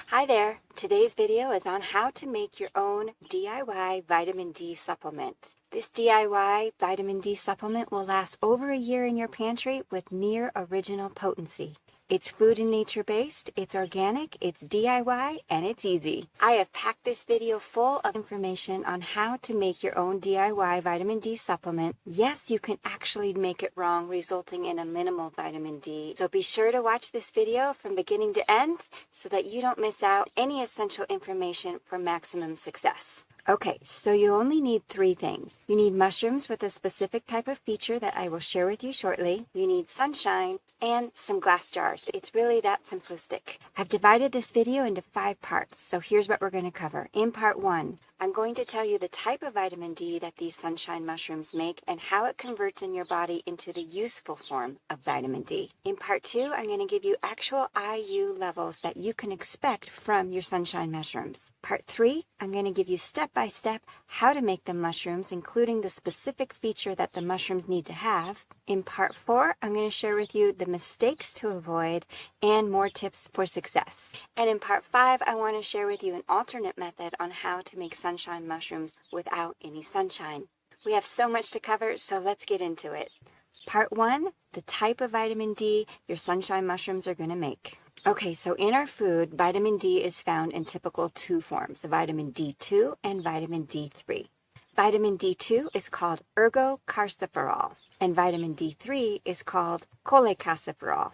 Hi there! Today's video is on how to make your own DIY vitamin D supplement. This DIY vitamin D supplement will last over a year in your pantry with near original potency. It's food and nature based, it's organic, it's DIY, and it's easy. I have packed this video full of information on how to make your own DIY vitamin D supplement. Yes, you can actually make it wrong, resulting in a minimal vitamin D. So be sure to watch this video from beginning to end so that you don't miss out any essential information for maximum success. Okay, so you only need 3 things. You need mushrooms with a specific type of feature that I will share with you shortly. You need sunshine and some glass jars. It's really that simplistic. I've divided this video into 5 parts, so here's what we're going to cover. In part 1, I'm going to tell you the type of vitamin D that these sunshine mushrooms make and how it converts in your body into the useful form of vitamin D. In part 2, I'm going to give you actual IU levels that you can expect from your sunshine mushrooms. Part 3, I'm going to give you step-by-step how to make the mushrooms, including the specific feature that the mushrooms need to have. In part 4, I'm going to share with you the mistakes to avoid and more tips for success. And in part 5, I want to share with you an alternate method on how to make sunshine mushrooms without any sunshine. We have so much to cover, so let's get into it. Part 1, the type of vitamin D your sunshine mushrooms are going to make. Okay, so in our food, vitamin D is found in typical 2 forms, the vitamin D2 and vitamin D3. Vitamin D2 is called ergocalciferol, and vitamin D3 is called cholecalciferol.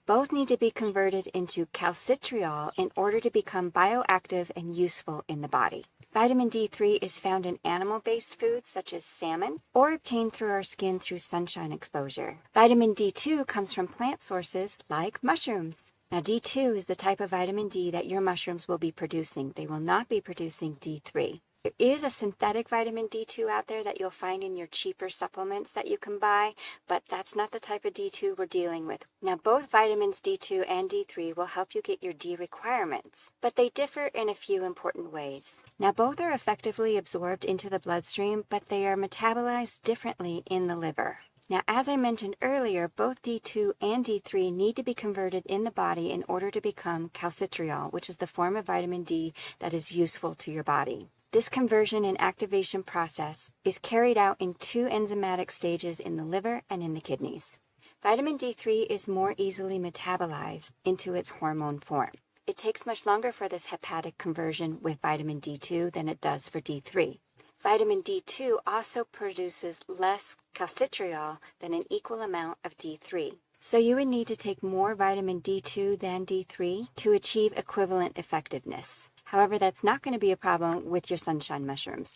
Both need to be converted into calcitriol in order to become bioactive and useful in the body. Vitamin D3 is found in animal-based foods such as salmon or obtained through our skin through sunshine exposure. Vitamin D2 comes from plant sources like mushrooms. Now, D2 is the type of vitamin D that your mushrooms will be producing. They will not be producing D3. There is a synthetic vitamin D2 out there that you'll find in your cheaper supplements that you can buy, but that's not the type of D2 we're dealing with. Now, both vitamins D2 and D3 will help you get your D requirements, but they differ in a few important ways. Now, both are effectively absorbed into the bloodstream, but they are metabolized differently in the liver. Now, as I mentioned earlier, both D2 and D3 need to be converted in the body in order to become calcitriol, which is the form of vitamin D that is useful to your body. This conversion and activation process is carried out in 2 enzymatic stages in the liver and in the kidneys. Vitamin D3 is more easily metabolized into its hormone form. It takes much longer for this hepatic conversion with vitamin D2 than it does for D3. Vitamin D2 also produces less calcitriol than an equal amount of D3. So you would need to take more vitamin D2 than D3 to achieve equivalent effectiveness. However, that's not going to be a problem with your sunshine mushrooms.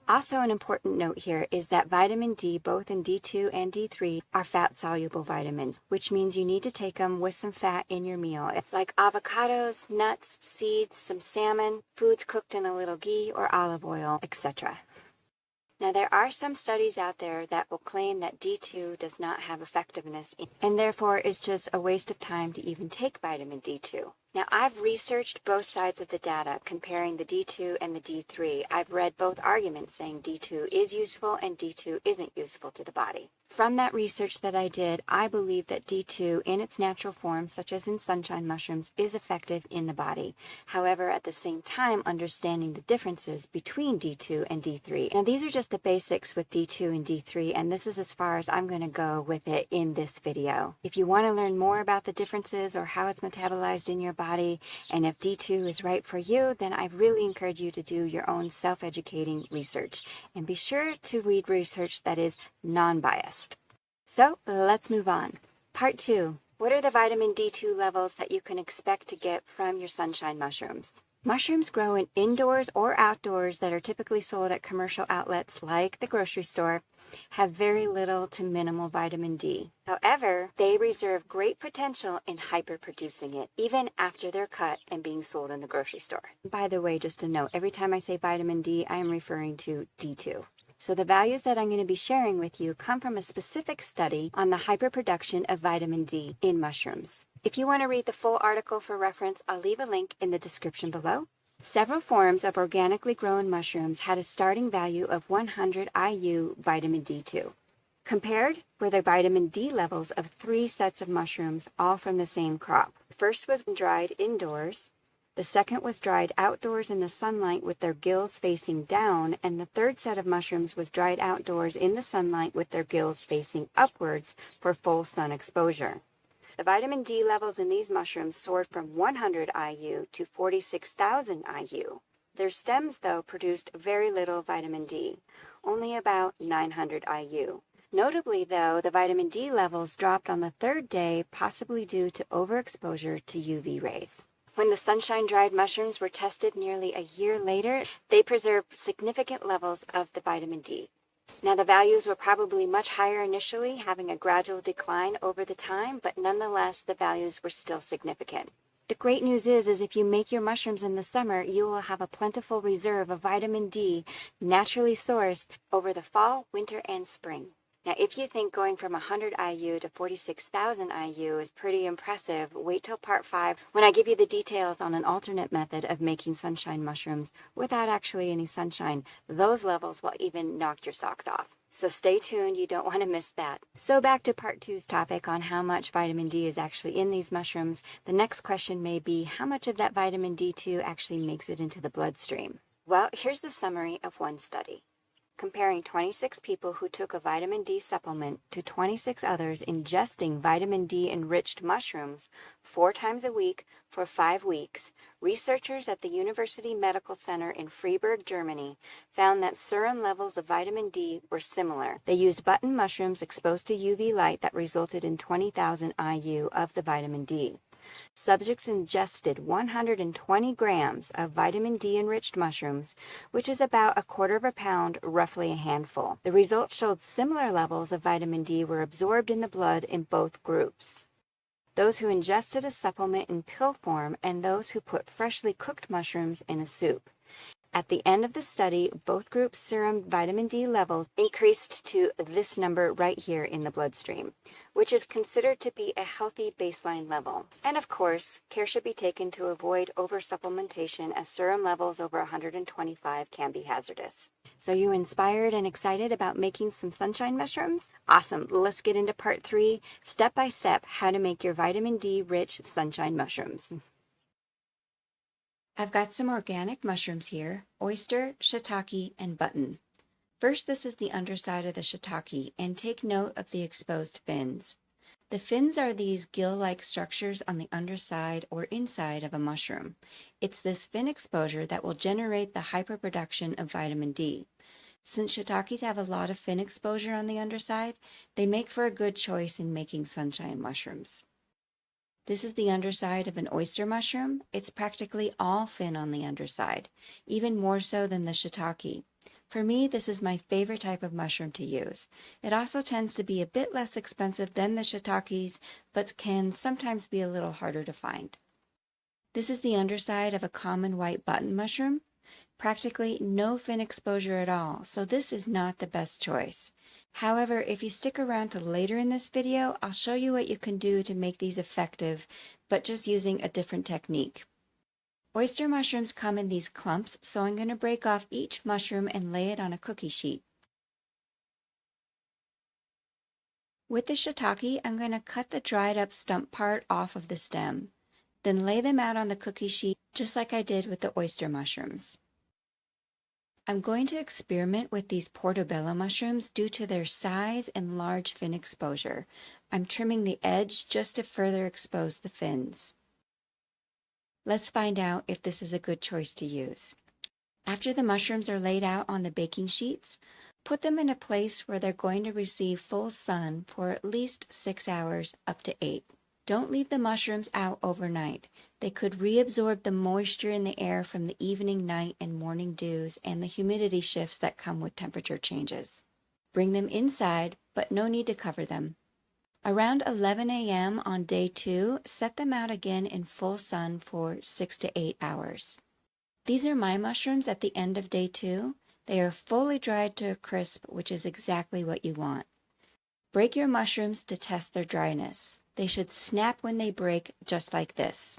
Also, an important note here is that vitamin D, both in D2 and D3, are fat-soluble vitamins, which means you need to take them with some fat in your meal, like avocados, nuts, seeds, some salmon, foods cooked in a little ghee or olive oil, etc. Now, there are some studies out there that will claim that D2 does not have effectiveness and therefore is just a waste of time to even take vitamin D2. Now, I've researched both sides of the data, comparing the D2 and the D3. I've read both arguments saying D2 is useful and D2 isn't useful to the body. From that research that I did, I believe that D2 in its natural form, such as in sunshine mushrooms, is effective in the body. However, at the same time, understanding the differences between D2 and D3. Now, these are just the basics with D2 and D3, and this is as far as I'm going to go with it in this video. If you want to learn more about the differences or how it's metabolized in your body, and if D2 is right for you, then I really encourage you to do your own self-educating research. And be sure to read research that is non-biased. So let's move on. Part 2. What are the vitamin D2 levels that you can expect to get from your sunshine mushrooms? Mushrooms grow in indoors or outdoors that are typically sold at commercial outlets like the grocery store have very little to minimal vitamin D. However, they reserve great potential in hyperproducing it, even after they're cut and being sold in the grocery store. By the way, just a note, every time I say vitamin D, I am referring to D2. So the values that I'm going to be sharing with you come from a specific study on the hyperproduction of vitamin D in mushrooms. If you want to read the full article for reference, I'll leave a link in the description below. Several forms of organically grown mushrooms had a starting value of 100 IU vitamin D2. Compared were the vitamin D levels of 3 sets of mushrooms, all from the same crop. First was dried indoors, The second was dried outdoors in the sunlight with their gills facing down, and the third set of mushrooms was dried outdoors in the sunlight with their gills facing upwards for full sun exposure. The vitamin D levels in these mushrooms soared from 100 IU to 46,000 IU. Their stems, though, produced very little vitamin D, only about 900 IU. Notably, though, the vitamin D levels dropped on the third day, possibly due to overexposure to UV rays. When the sunshine-dried mushrooms were tested nearly a year later, they preserved significant levels of the vitamin D. Now, the values were probably much higher initially, having a gradual decline over the time, but nonetheless, the values were still significant. The great news is if you make your mushrooms in the summer, you will have a plentiful reserve of vitamin D naturally sourced over the fall, winter, and spring. Now, if you think going from 100 IU to 46,000 IU is pretty impressive, wait till part 5 when I give you the details on an alternate method of making sunshine mushrooms without actually any sunshine. Those levels will even knock your socks off. So stay tuned, you don't want to miss that. So back to part 2's topic on how much vitamin D is actually in these mushrooms. The next question may be, how much of that vitamin D2 actually makes it into the bloodstream? Well, here's the summary of one study. Comparing 26 people who took a vitamin D supplement to 26 others ingesting vitamin D-enriched mushrooms 4 times a week for 5 weeks, researchers at the University Medical Center in Freiburg, Germany, found that serum levels of vitamin D were similar. They used button mushrooms exposed to UV light that resulted in 20,000 IU of the vitamin D. Subjects ingested 120 grams of vitamin D-enriched mushrooms, which is about 1/4 pound, roughly a handful. The results showed similar levels of vitamin D were absorbed in the blood in both groups. Those who ingested a supplement in pill form and those who put freshly cooked mushrooms in a soup. At the end of the study, both groups' serum vitamin D levels increased to this number right here in the bloodstream, which is considered to be a healthy baseline level. And of course, care should be taken to avoid oversupplementation as serum levels over 125 can be hazardous. So you inspired and excited about making some sunshine mushrooms? Awesome. Let's get into part 3, step by step, how to make your vitamin D-rich sunshine mushrooms. I've got some organic mushrooms here, oyster, shiitake, and button. First, this is the underside of the shiitake, and take note of the exposed fins. The fins are these gill-like structures on the underside or inside of a mushroom. It's this fin exposure that will generate the hyperproduction of vitamin D. Since shiitakes have a lot of fin exposure on the underside, they make for a good choice in making sunshine mushrooms. This is the underside of an oyster mushroom. It's practically all fin on the underside, even more so than the shiitake. For me, this is my favorite type of mushroom to use. It also tends to be a bit less expensive than the shiitakes, but can sometimes be a little harder to find. This is the underside of a common white button mushroom. Practically no fin exposure at all, so this is not the best choice. However, if you stick around to later in this video, I'll show you what you can do to make these effective, but just using a different technique. Oyster mushrooms come in these clumps, so I'm going to break off each mushroom and lay it on a cookie sheet. With the shiitake, I'm going to cut the dried up stump part off of the stem, then lay them out on the cookie sheet just like I did with the oyster mushrooms. I'm going to experiment with these portobello mushrooms due to their size and large fin exposure. I'm trimming the edge just to further expose the fins. Let's find out if this is a good choice to use. After the mushrooms are laid out on the baking sheets, put them in a place where they're going to receive full sun for at least 6 hours, up to 8. Don't leave the mushrooms out overnight. They could reabsorb the moisture in the air from the evening, night, and morning dews and the humidity shifts that come with temperature changes. Bring them inside, but no need to cover them. Around 11 a.m. on day 2, set them out again in full sun for 6 to 8 hours. These are my mushrooms at the end of day 2. They are fully dried to a crisp, which is exactly what you want. Break your mushrooms to test their dryness. They should snap when they break, just like this.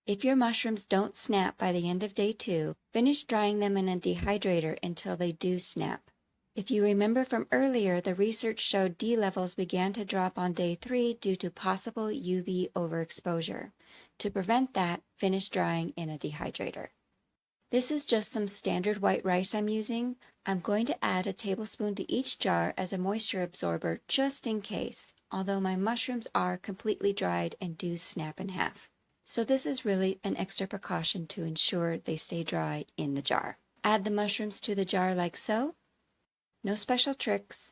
If your mushrooms don't snap by the end of day 2, finish drying them in a dehydrator until they do snap. If you remember from earlier, the research showed D levels began to drop on day 3 due to possible UV overexposure. To prevent that, finish drying in a dehydrator. This is just some standard white rice I'm using. I'm going to add a tablespoon to each jar as a moisture absorber just in case, although my mushrooms are completely dried and do snap in half. So this is really an extra precaution to ensure they stay dry in the jar. Add the mushrooms to the jar like so. No special tricks.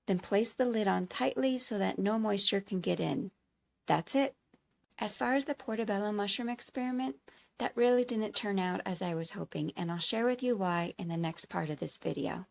Then place the lid on tightly so that no moisture can get in. That's it. As far as the portobello mushroom experiment, that really didn't turn out as I was hoping, and I'll share with you why in the next part of this video.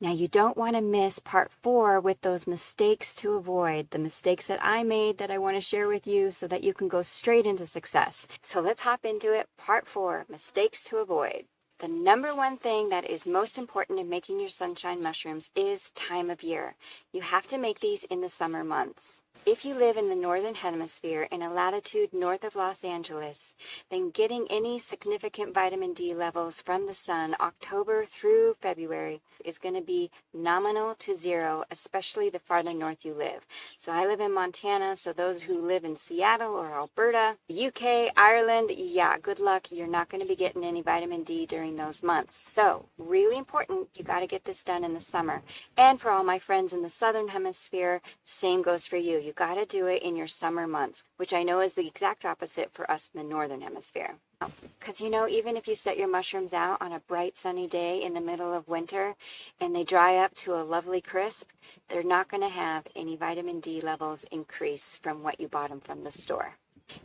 Now you don't want to miss part 4 with those mistakes to avoid, the mistakes that I made that I want to share with you so that you can go straight into success. So let's hop into it. Part 4, mistakes to avoid. The number one thing that is most important in making your sunshine mushrooms is time of year. You have to make these in the summer months. If you live in the northern hemisphere in a latitude north of Los Angeles, then getting any significant vitamin D levels from the sun October through February is going to be nominal to 0, especially the farther north you live. So I live in Montana, so those who live in Seattle or Alberta, the UK, Ireland, yeah, good luck. You're not going to be getting any vitamin D during those months. So really important, you got to get this done in the summer. And for all my friends in the southern hemisphere, same goes for you. You got to do it in your summer months, which I know is the exact opposite for us in the northern hemisphere. Because even if you set your mushrooms out on a bright sunny day in the middle of winter and they dry up to a lovely crisp, they're not going to have any vitamin D levels increase from what you bought them from the store.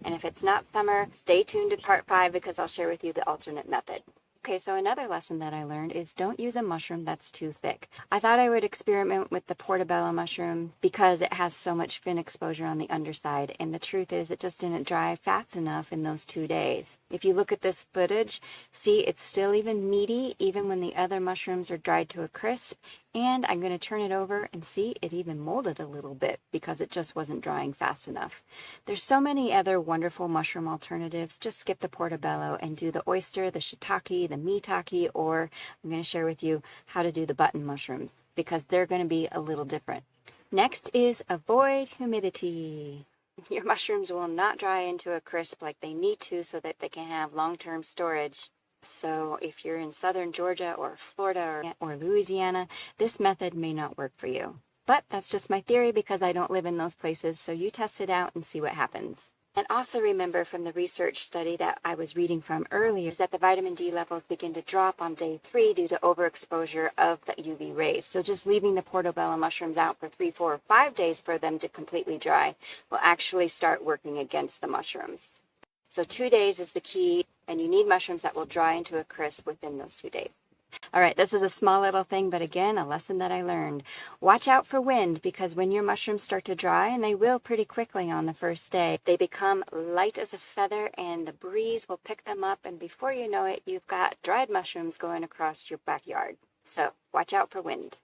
And if it's not summer, stay tuned to part 5 because I'll share with you the alternate method. Okay, so another lesson that I learned is don't use a mushroom that's too thick. I thought I would experiment with the portobello mushroom because it has so much fin exposure on the underside, and the truth is it just didn't dry fast enough in those 2 days. If you look at this footage, see it's still even meaty even when the other mushrooms are dried to a crisp, and I'm going to turn it over and see it even molded a little bit because it just wasn't drying fast enough. There's so many other wonderful mushroom alternatives. Just skip the portobello and do the oyster, the shiitake, the maitake, or I'm going to share with you how to do the button mushrooms because they're going to be a little different. Next is avoid humidity. Your mushrooms will not dry into a crisp like they need to so that they can have long-term storage. So if you're in southern Georgia or Florida or Louisiana, this method may not work for you. But that's just my theory because I don't live in those places, so you test it out and see what happens. And also remember from the research study that I was reading from earlier is that the vitamin D levels begin to drop on day 3 due to overexposure of the UV rays. So just leaving the portobello mushrooms out for 3, 4, or 5 days for them to completely dry will actually start working against the mushrooms. So 2 days is the key, and you need mushrooms that will dry into a crisp within those 2 days. All right, this is a small little thing, but again, a lesson that I learned. Watch out for wind because when your mushrooms start to dry, and they will pretty quickly on the first day, they become light as a feather and the breeze will pick them up, and before you know it, you've got dried mushrooms going across your backyard. So watch out for wind.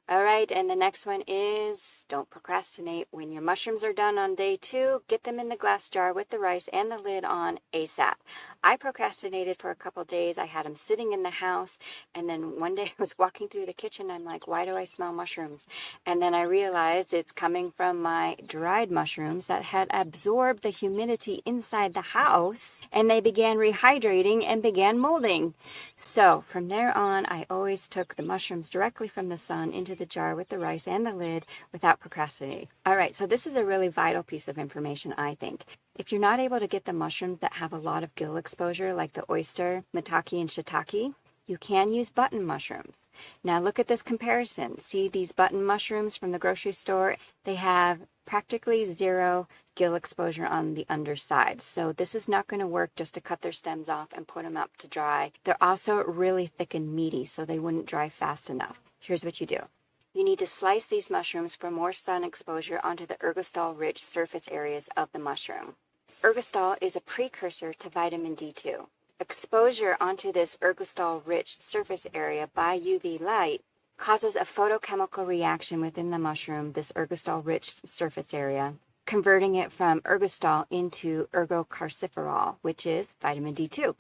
All right, and the next one is don't procrastinate. When your mushrooms are done on day 2, get them in the glass jar with the rice and the lid on ASAP. I procrastinated for a couple days. I had them sitting in the house, and then one day I was walking through the kitchen. I'm like, why do I smell mushrooms? And then I realized it's coming from my dried mushrooms that had absorbed the humidity inside the house, and they began rehydrating and began molding. So from there on, I always took the mushrooms directly from the sun into the jar with the rice and the lid without procrastinating. All right, so this is a really vital piece of information, I think. If you're not able to get the mushrooms that have a lot of gill exposure, like the oyster, maitake, and shiitake, you can use button mushrooms. Now look at this comparison. See these button mushrooms from the grocery store? They have practically 0 gill exposure on the underside. So this is not going to work just to cut their stems off and put them up to dry. They're also really thick and meaty, so they wouldn't dry fast enough. Here's what you do. You need to slice these mushrooms for more sun exposure onto the ergostol-rich surface areas of the mushroom. Ergostol is a precursor to vitamin D2. Exposure onto this ergostol-rich surface area by UV light causes a photochemical reaction within the mushroom, this ergostol-rich surface area, converting it from ergostol into ergocalciferol, which is vitamin D2.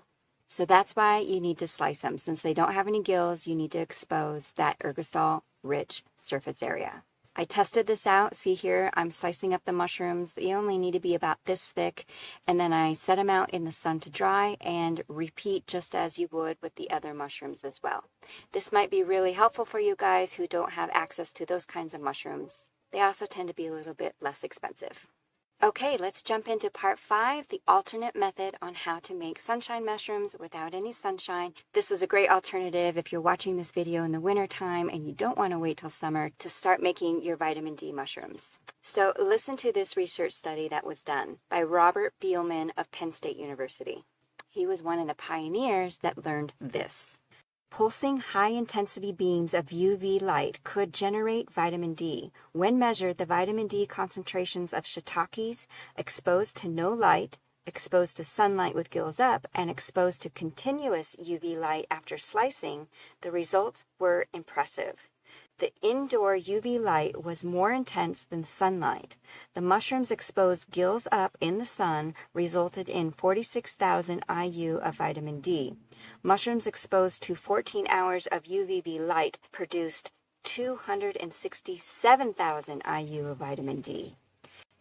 So that's why you need to slice them. Since they don't have any gills, you need to expose that ergostol-rich surface area. I tested this out. See here, I'm slicing up the mushrooms. They only need to be about this thick. And then I set them out in the sun to dry and repeat just as you would with the other mushrooms as well. This might be really helpful for you guys who don't have access to those kinds of mushrooms. They also tend to be a little bit less expensive. Okay, let's jump into part 5, the alternate method on how to make sunshine mushrooms without any sunshine. This is a great alternative if you're watching this video in the winter time and you don't want to wait till summer to start making your vitamin D mushrooms. So listen to this research study that was done by Robert Beelman of Penn State University. He was one of the pioneers that learned this. Pulsing high-intensity beams of UV light could generate vitamin D. When measured, the vitamin D concentrations of shiitakes exposed to no light, exposed to sunlight with gills up, and exposed to continuous UV light after slicing, the results were impressive. The indoor UV light was more intense than sunlight. The mushrooms exposed gills up in the sun resulted in 46,000 IU of vitamin D. Mushrooms exposed to 14 hours of UVB light produced 267,000 IU of vitamin D.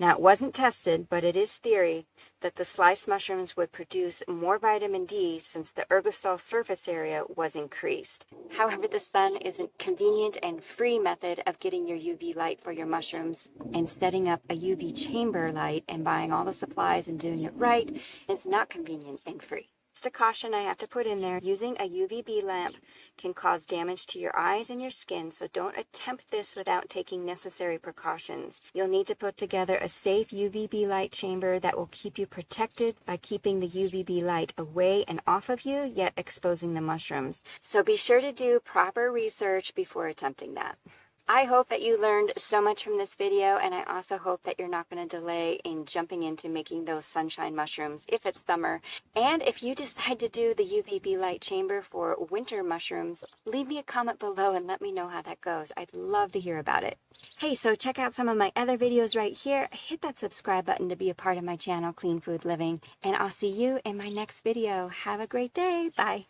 Now, it wasn't tested, but it is theory that the sliced mushrooms would produce more vitamin D since the ergostol surface area was increased. However, the sun is a convenient and free method of getting your UV light for your mushrooms, and setting up a UV chamber light and buying all the supplies and doing it right is not convenient and free. Just a caution I have to put in there, using a UVB lamp can cause damage to your eyes and your skin, so don't attempt this without taking necessary precautions. You'll need to put together a safe UVB light chamber that will keep you protected by keeping the UVB light away and off of you, yet exposing the mushrooms. So be sure to do proper research before attempting that. I hope that you learned so much from this video, and I also hope that you're not going to delay in jumping into making those sunshine mushrooms if it's summer. And if you decide to do the UVB light chamber for winter mushrooms, leave me a comment below and let me know how that goes. I'd love to hear about it. Hey, so check out some of my other videos right here. Hit that subscribe button to be a part of my channel, Clean Food Living, and I'll see you in my next video. Have a great day. Bye.